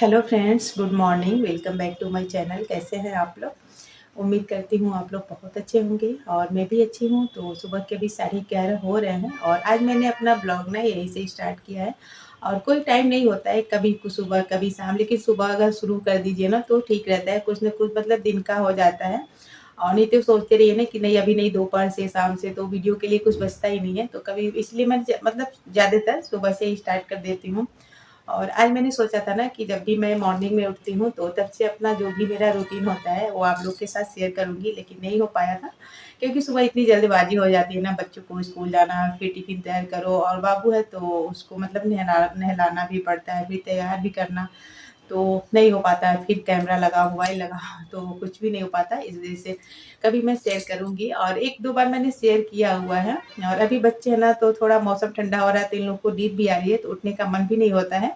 Hello friends, good morning. Welcome back to my channel. कैसे हैं आप लोग? उम्मीद करती हूँ आप लोग बहुत अच्छे होंगे और मैं भी अच्छी हूँ। तो सुबह के अभी 11:30 हो रहे हैं और आज मैंने अपना ब्लॉग ना यहीं से स्टार्ट किया है। और कोई टाइम नहीं होता है, कभी कुछ सुबह कभी शाम, लेकिन सुबह अगर शुरू कर दीजिए ना तो ठीक रहता है। कुछ ना कुछ मतलब दिन का हो जाता है और नहीं तो सोचते रहिए ना कि नहीं अभी नहीं, दोपहर से शाम से तो वीडियो के लिए कुछ बचता ही नहीं है। तो कभी इसलिए मैं मतलब ज़्यादातर सुबह से ही स्टार्ट कर देती हूँ। और आज मैंने सोचा था ना कि जब भी मैं मॉर्निंग में उठती हूँ तो तब से अपना जो भी मेरा रूटीन होता है वो आप लोग के साथ शेयर करूँगी, लेकिन नहीं हो पाया था क्योंकि सुबह इतनी जल्दबाजी हो जाती है ना, बच्चों को स्कूल जाना, फिर टिफिन तैयार करो और बाबू है तो उसको मतलब नहलाना भी पड़ता है, फिर तैयार भी करना, तो नहीं हो पाता है। फिर कैमरा लगा, मोबाइल लगा तो कुछ भी नहीं हो पाता। इस वज़ह से कभी मैं शेयर करूँगी और 1-2 बार मैंने शेयर किया हुआ है। और अभी बच्चे हैं ना तो थोड़ा मौसम ठंडा हो रहा है तो इन लोग को नींद भी आ रही है तो उठने का मन भी नहीं होता है।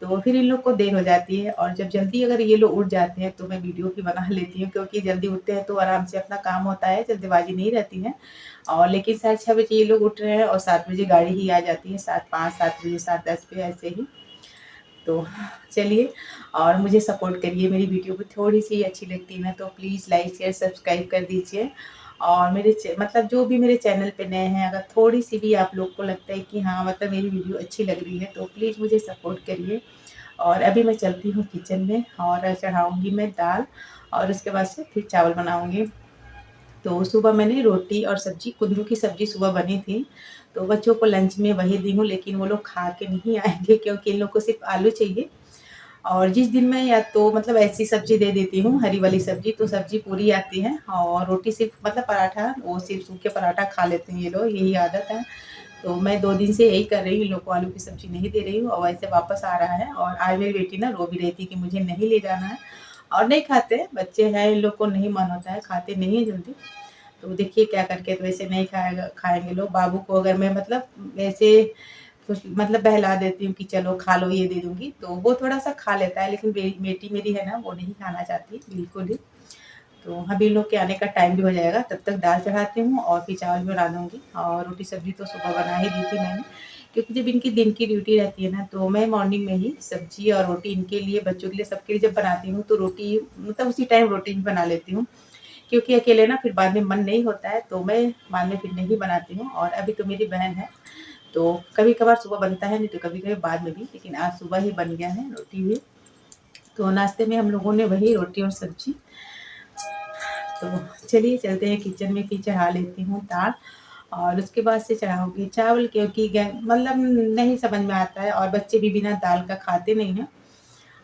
तो फिर इन लोग को देर हो जाती है और जब जल्दी अगर ये लोग उठ जाते हैं तो मैं वीडियो भी बना लेती हूँ, क्योंकि जल्दी उठते हैं तो आराम से अपना काम होता है, जल्दबाजी नहीं रहती है। और लेकिन साढ़े 6 बजे ये लोग उठ रहे हैं और 7 बजे गाड़ी ही आ जाती है, 7:05, 7 बजे, 7:10 पे ऐसे ही। तो चलिए, और मुझे सपोर्ट करिए, मेरी वीडियो को थोड़ी-सी अच्छी लगती है ना तो प्लीज़ लाइक, शेयर, सब्सक्राइब कर दीजिए। और मेरे मतलब जो भी मेरे चैनल पे नए हैं, अगर थोड़ी-सी भी आप लोग को लगता है कि हाँ, मतलब मेरी वीडियो अच्छी लग रही है तो प्लीज़ मुझे सपोर्ट करिए। और अभी मैं चलती हूँ किचन में और चढ़ाऊँगी मैं दाल और उसके बाद से फिर चावल बनाऊँगी। तो सुबह मैंने रोटी और सब्ज़ी, कुंदरू की सब्ज़ी सुबह बनी थी, तो बच्चों को लंच में वही दी हूँ, लेकिन वो लोग खा के नहीं आएँगे क्योंकि इन लोग को सिर्फ़ आलू चाहिए। और जिस दिन मैं या तो मतलब ऐसी सब्ज़ी दे देती हूँ, हरी वाली सब्ज़ी, तो सब्ज़ी पूरी आती है और रोटी सिर्फ़ मतलब पराठा, वो सिर्फ़ सूखे पराठा खा लेते हैं ये लोग, यही आदत है। तो मैं 2 दिन से यही कर रही हूँ, इन लोग को आलू की सब्ज़ी नहीं दे रही हूँ और वैसे वापस आ रहा है। और आज मेरी बेटी ना रो भी रही थी कि मुझे नहीं ले जाना है और नहीं खाते, बच्चे हैं, इन लोग को नहीं मन होता है, खाते नहीं हैं जल्दी। तो देखिए क्या करके, तो ऐसे नहीं खाएँगे लोग। बाबू को अगर मैं मतलब ऐसे कुछ मतलब बहला देती हूँ कि चलो खा लो, ये दे दूँगी, तो वो थोड़ा-सा खा लेता है, लेकिन बेटी मेरी है ना वो नहीं खाना चाहती बिल्कुल ही। तो अभी इन लोग के आने का टाइम भी हो जाएगा, तब तक दाल चढ़ाती हूँ और फिर चावल भी बना दूँगी। और रोटी-सब्ज़ी तो सुबह बना ही दी थी मैंने, क्योंकि जब इनकी दिन की ड्यूटी रहती है ना, तो मैं मॉर्निंग में ही सब्ज़ी और रोटी इनके लिए, बच्चों के लिए, सबके लिए जब बनाती हूँ, तो रोटी मतलब उसी टाइम रोटी भी बना लेती हूँ। क्योंकि अकेले ना फिर बाद में मन नहीं होता है, तो मैं बाद में फिर नहीं बनाती हूँ। और अभी तो मेरी बहन है, तो कभी-कभार सुबह बनता है, नहीं तो कभी-कभी बाद में भी, लेकिन आज सुबह ही बन गया है रोटी भी। तो नाश्ते में हम लोगों ने वही रोटी और सब्ज़ी। तो चलिए चलते हैं किचन में, फिर चढ़ा लेती हूँ दाल और उसके बाद से चढ़ाऊँगी चावल, क्योंकि मतलब नहीं समझ में आता है और बच्चे भी बिना दाल का खाते नहीं हैं।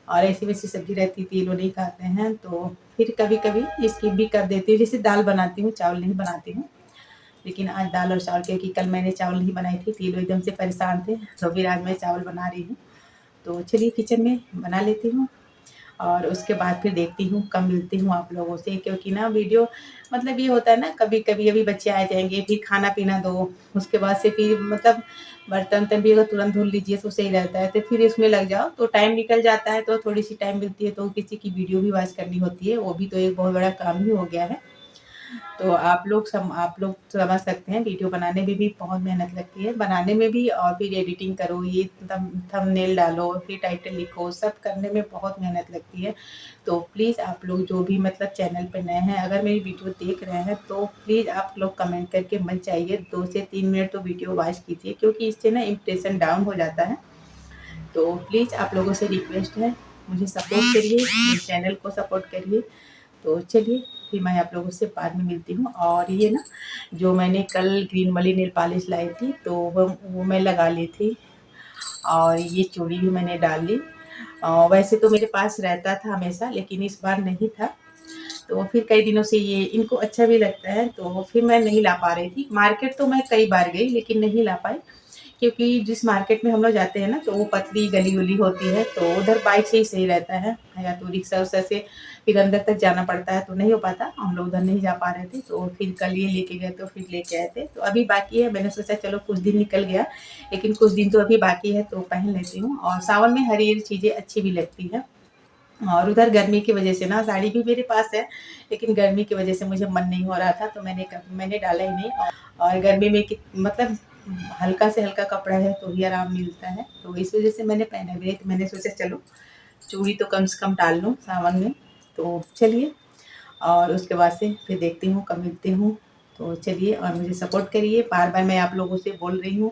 और ऐसी-वैसी सब्ज़ी रहती थी, ये लोग नहीं खाते हैं, तो फिर कभी-कभी स्किप भी कर देती हूँ। जैसे दाल बनाती हूँ, चावल नहीं बनाती हूँ। लेकिन आज दाल और चावल, क्योंकि कल मैंने चावल नहीं बनाई थी, तो ये लोग एकदम से परेशान थे, तो फिर आज मैं चावल बना रही हूँ। तो चलिए किचन में बना लेती हूँ और उसके बाद फिर देखती हूँ कब मिलती हूँ आप लोगों से, क्योंकि ना वीडियो मतलब ये होता है ना, कभी-कभी अभी बच्चे आ जाएँगे, फिर खाना-पीना दो, उसके बाद से फिर मतलब बर्तन-वर्तन भी अगर तुरंत धुल लीजिए तो सही रहता है, तो फिर इसमें लग जाओ तो टाइम निकल जाता है। तो थोड़ी-सी टाइम मिलती है तो किसी की वीडियो भी वॉच करनी होती है, वो भी तो एक बहुत बड़ा काम ही हो गया है। तो आप लोग समझ सकते हैं, वीडियो बनाने में भी बहुत मेहनत लगती है, बनाने में भी, और फिर एडिटिंग करो, ये थंबनेल डालो, फिर टाइटल लिखो, सब करने में बहुत मेहनत लगती है। तो प्लीज़ आप लोग जो भी मतलब चैनल पे नए हैं, अगर मेरी वीडियो देख रहे हैं तो प्लीज़ आप लोग कमेंट करके मत जाइए, 2 से 3 मिनट तो वीडियो वॉच कीजिए, क्योंकि इससे ना इम्प्रेशन डाउन हो जाता है। तो प्लीज़ आप लोगों से रिक्वेस्ट है, मुझे सपोर्ट करिए, मेरे चैनल को सपोर्ट करिए। तो चलिए, फिर मैं आप लोगों से बाद में मिलती हूँ। और ये ना जो मैंने कल ग्रीन वाली नेल पॉलिश लाई थी, तो वो मैं लगा ली थी और ये चूड़ी भी मैंने डाल ली। वैसे तो मेरे पास रहता था हमेशा, लेकिन इस बार नहीं था। तो फिर कई दिनों से ये इनको अच्छा भी लगता है, तो फिर मैं नहीं ला पा रही थी। मार्केट तो मैं कई बार गई, लेकिन नहीं ला पाई, क्योंकि जिस मार्केट में हम लोग जाते हैं ना, तो वो पतली गली-वली होती है, तो उधर बाइक से ही सही रहता है, या तो रिक्शा-विक्शा से फिर अंदर तक जाना पड़ता है, तो नहीं हो पाता। हम लोग उधर नहीं जा पा रहे थे, तो फिर कल ये लेके गए तो फिर लेके आए थे। तो अभी बाकी है, मैंने सोचा चलो कुछ दिन निकल गया, लेकिन कुछ दिन तो अभी बाकी है, तो पहन लेती हूँ। और सावन में हरी-हरी चीज़ें अच्छी भी लगती हैं। और उधर गर्मी की वज़ह से ना साड़ी भी मेरे पास है, लेकिन गर्मी की वज़ह से मुझे मन नहीं हो रहा था, तो मैंने डाला ही नहीं। और गर्मी में मतलब हल्का से हल्का कपड़ा है तो ही आराम मिलता है, तो इस वज़ह से मैंने पहना भी नहीं। तो मैंने सोचा चलो चूड़ी तो कम से कम डाल लूँ सावन में। तो चलिए, और उसके बाद से फिर देखती हूँ कब मिलती हूँ। तो चलिए, और मुझे सपोर्ट करिए। बार-बार मैं आप लोगों से बोल रही हूँ,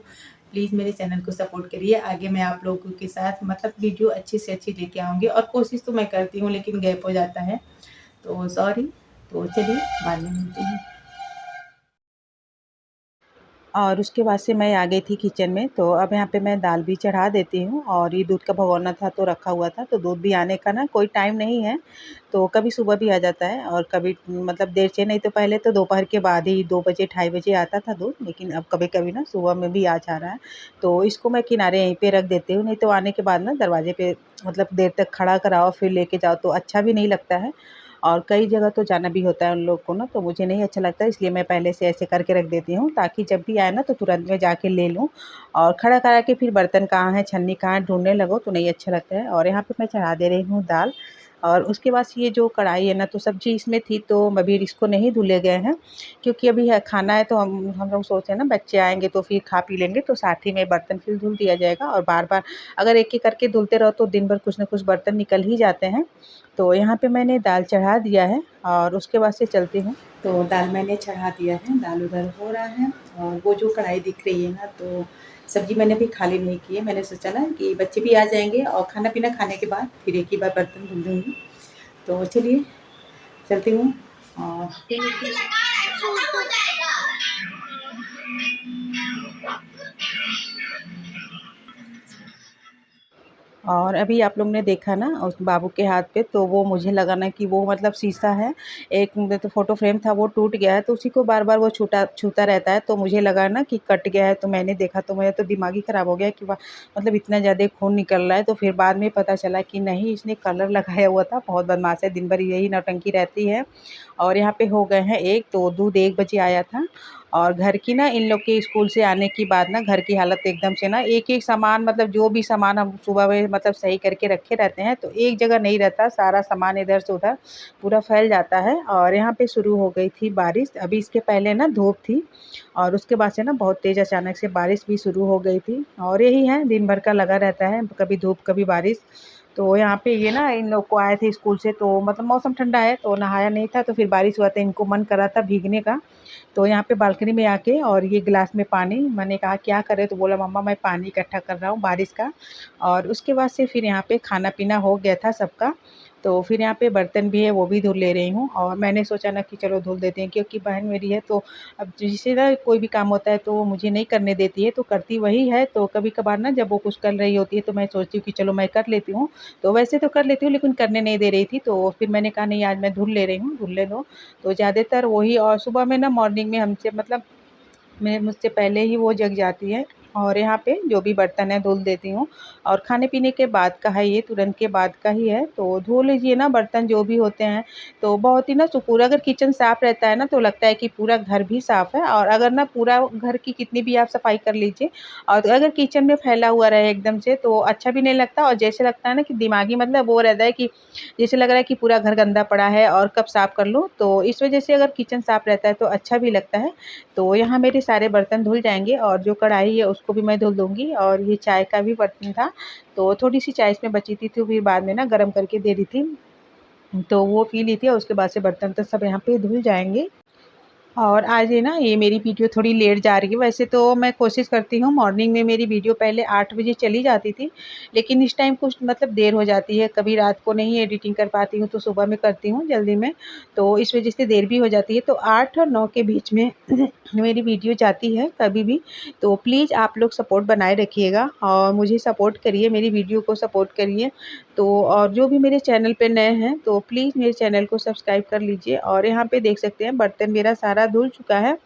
प्लीज़ मेरे चैनल को सपोर्ट करिए। आगे मैं आप लोगों के साथ मतलब वीडियो अच्छी से अच्छी लेके आऊँगी, और कोशिश तो मैं करती हूँ लेकिन गैप हो जाता है, तो सॉरी। तो चलिए, बाद में मिलती हूँ। और उसके बाद से मैं आ गई थी किचन में। तो अब यहाँ पे मैं दाल भी चढ़ा देती हूँ, और ये दूध का भगोना था तो रखा हुआ था, तो दूध भी आने का ना कोई टाइम नहीं है। तो कभी सुबह भी आ जाता है और कभी मतलब देर से, नहीं तो पहले तो दोपहर के बाद ही 2 बजे ढाई बजे आता था दूध, लेकिन अब कभी-कभी ना सुबह में भी आ जा रहा है। तो इसको मैं किनारे यहीं पे रख देती हूँ, नहीं तो आने के बाद ना दरवाजे पे मतलब देर तक खड़ा कराओ फिर लेके जाओ तो अच्छा भी नहीं लगता है। और कई जगह तो जाना भी होता है उन लोग को ना, तो मुझे नहीं अच्छा लगता, इसलिए मैं पहले से ऐसे करके रख देती हूँ ताकि जब भी आए ना तो तुरंत में जाके ले लूँ। और खड़ा करा के फिर बर्तन कहाँ है, छन्नी कहाँ है, ढूँढने लगो तो नहीं अच्छा लगता है। और यहाँ पे मैं चढ़ा दे रही हूँ दाल। और उसके बाद ये जो कढ़ाई है ना, तो सब्ज़ी इसमें थी तो अभी इसको नहीं धुले गए हैं, क्योंकि अभी है खाना है, तो हम लोग सोचते हैं ना बच्चे आएँगे तो फिर खा पी लेंगे, तो साथ ही में बर्तन फिर धुल दिया जाएगा। और बार-बार अगर एक-एक करके धुलते रहो तो दिन भर कुछ न कुछ बर्तन निकल ही जाते हैं। तो यहाँ पे मैंने दाल चढ़ा दिया है, और उसके बाद से चलती हूँ। तो दाल मैंने चढ़ा दिया है, दाल उधर हो रहा है, और वो जो कढ़ाई दिख रही है ना, तो सब्ज़ी मैंने अभी खाली नहीं की है। मैंने सोचा ना कि बच्चे भी आ जाएँगे और खाना-पीना खाने के बाद फिर एक ही बार बर्तन धुल दूँगी। तो चलिए, चलती हूँ। और और अभी आप लोग ने देखा ना उस बाबू के हाथ पे, तो वो मुझे लगा ना कि वो मतलब शीशा है, एक तो फ़ोटो फ्रेम था वो टूट गया है, तो उसी को बार-बार वो छूता रहता है, तो मुझे लगा ना कि कट गया है, तो मैंने देखा तो मेरा तो दिमाग ही ख़राब हो गया कि वाह! मतलब इतना ज़्यादा खून निकल रहा है। तो फिर बाद में पता चला कि नहीं, इसने कलर लगाया हुआ था, बहुत बदमाश है, दिन भर यही नौटंकी रहती है। और यहाँ पे हो गए हैं 1, तो दूध 1 बजे आया था। और घर की ना इन लोग के स्कूल से आने के बाद ना घर की हालत एकदम से ना, एक-एक सामान मतलब जो भी सामान हम सुबह में मतलब सही करके रखे रहते हैं, तो एक जगह नहीं रहता, सारा सामान इधर से उधर पूरा फैल जाता है। और यहाँ पे शुरू हो गई थी बारिश, अभी इसके पहले ना धूप थी, और उसके बाद से ना बहुत तेज़ अचानक से बारिश भी शुरू हो गई थी। और यही है, दिन भर का लगा रहता है, कभी धूप कभी बारिश। तो यहाँ पे ये ना इन लोग को आए थे स्कूल से, तो मतलब मौसम ठंडा है तो नहाया नहीं था, तो फिर बारिश हुआ तो इनको मन करा था भीगने का। तो यहाँ पे बालकनी में आके और ये गिलास में पानी, मैंने कहा क्या कर रहे हो? तो बोला मम्मा मैं पानी इकट्ठा कर रहा हूँ बारिश का। और उसके बाद से फिर यहाँ पे खाना-पीना हो गया था सबका, तो फिर यहाँ पे बर्तन भी है वो भी धुल ले रही हूँ। और मैंने सोचा ना कि चलो धुल देते हैं, क्योंकि बहन मेरी है, तो अब जिसे ना कोई भी काम होता है तो वो मुझे नहीं करने देती है, तो करती वही है। तो कभी-कभार ना जब वो कुछ कर रही होती है तो मैं सोचती हूँ कि चलो मैं कर लेती हूँ। तो वैसे तो कर लेती हूँ लेकिन करने नहीं दे रही थी, तो फिर मैंने कहा नहीं, आज मैं धुल ले रही हूँ, धुलने दो। तो ज़्यादातर वही, और सुबह में ना मॉर्निंग में हमसे मतलब मैं मुझसे पहले ही वो जग जाती है, और यहाँ पे जो भी बर्तन है धुल देती हूँ। और खाने-पीने के बाद का है ये, तुरंत के बाद का ही है, तो धो लीजिए ना बर्तन जो भी होते हैं, तो बहुत ही ना सुकून, अगर किचन साफ़ रहता है ना तो लगता है कि पूरा घर भी साफ़ है। और अगर ना पूरा घर की कितनी भी आप सफाई कर लीजिए, और अगर किचन में फैला हुआ रहे एकदम से, तो अच्छा भी नहीं लगता, और जैसे लगता है ना कि दिमागी मतलब वो रहता है कि जैसे लग रहा है कि पूरा घर गंदा पड़ा है और कब साफ़ कर लूँ, तो इस वज़ह से अगर किचन साफ़ रहता है तो अच्छा भी लगता है। तो यहाँ मेरे सारे बर्तन धुल जाएँगे, और जो कढ़ाई है उसको भी मैं धुल दूँगी। और ये चाय का भी बर्तन था, तो थोड़ी-सी चाय इसमें बची थी, तो फिर बाद में ना गरम करके दे दी थी, तो वो पी ली थी, और उसके बाद से बर्तन तो सब यहाँ पे धुल जाएँगे। और आज ये ना ये मेरी वीडियो थोड़ी लेट जा रही है, वैसे तो मैं कोशिश करती हूँ मॉर्निंग में मेरी वीडियो पहले 8 बजे चली जाती थी, लेकिन इस टाइम कुछ मतलब देर हो जाती है, कभी रात को नहीं एडिटिंग कर पाती हूँ तो सुबह में करती हूँ जल्दी में, तो इस वज़ह से देर भी हो जाती है। तो 8 और 9 के बीच में मेरी वीडियो जाती है कभी भी, तो प्लीज़ आप लोग सपोर्ट बनाए रखिएगा और मुझे सपोर्ट करिए, मेरी वीडियो को सपोर्ट करिए। तो और जो भी मेरे चैनल पे नए हैं तो प्लीज़ मेरे चैनल को सब्सक्राइब कर लीजिए। और यहाँ पे देख सकते हैं बर्तन मेरा सारा धुल चुका है,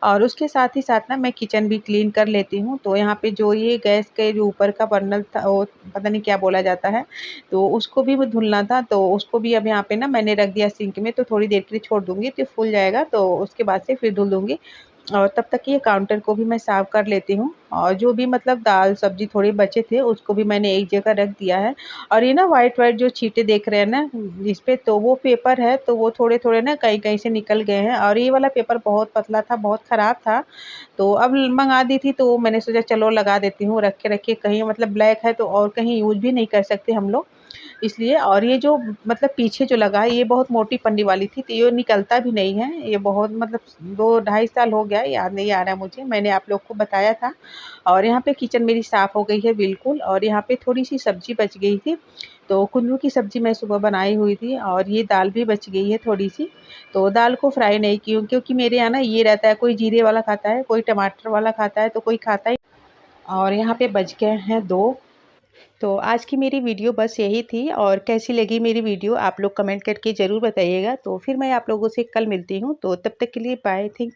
और उसके साथ ही साथ ना मैं किचन भी क्लीन कर लेती हूँ। तो यहाँ पे जो ये गैस के जो ऊपर का बर्नल था, वो पता नहीं क्या बोला जाता है, तो उसको भी वो धुलना था, तो उसको भी अब यहाँ पे ना मैंने रख दिया सिंक में, तो थोड़ी देर के लिए छोड़ दूँगी तो फूल जाएगा, तो उसके बाद से फिर धुल दूँगी। और तब तक ये काउंटर को भी मैं साफ़ कर लेती हूँ, और जो भी मतलब दाल-सब्ज़ी थोड़े बचे थे उसको भी मैंने एक जगह रख दिया है। और ये ना व्हाइट-व्हाइट जो छींटे देख रहे हैं ना इस पे, तो वो पेपर है, तो वो थोड़े-थोड़े ना कहीं-कहीं से निकल गए हैं, और ये वाला पेपर बहुत पतला था, बहुत ख़राब था। तो अब मँगा दी थी, तो मैंने सोचा चलो लगा देती हूँ, रखे-रखे कहीं मतलब ब्लैक है तो और कहीं यूज़ भी नहीं कर सकते हम लोग। इसलिए। और ये जो मतलब पीछे जो लगा है ये बहुत मोटी पन्नी वाली थी, तो ये निकलता भी नहीं है। ये बहुत मतलब 2 ढाई साल हो गया है, याद नहीं आ रहा है मुझे, मैंने आप लोग को बताया था। और यहाँ पे किचन मेरी साफ़ हो गई है बिल्कुल। और यहाँ पे थोड़ी-सी सब्ज़ी बच गई थी, तो कुल्लू की सब्ज़ी मैं सुबह बनाई हुई थी और ये दाल भी बच गई है थोड़ी-सी। तो दाल को फ्राई नहीं की हूँ, क्योंकि मेरे यहाँ ना ये रहता है, कोई जीरे वाला खाता है, कोई टमाटर वाला खाता है, तो कोई खाता ही। और यहाँ पे बच गए हैं 2। तो आज की मेरी वीडियो बस यही थी, और कैसी लगी मेरी वीडियो आप लोग कमेंट करके ज़रूर बताइएगा। तो फिर मैं आप लोगों से कल मिलती हूँ, तो तब तक के लिए बाय, थैंक यू।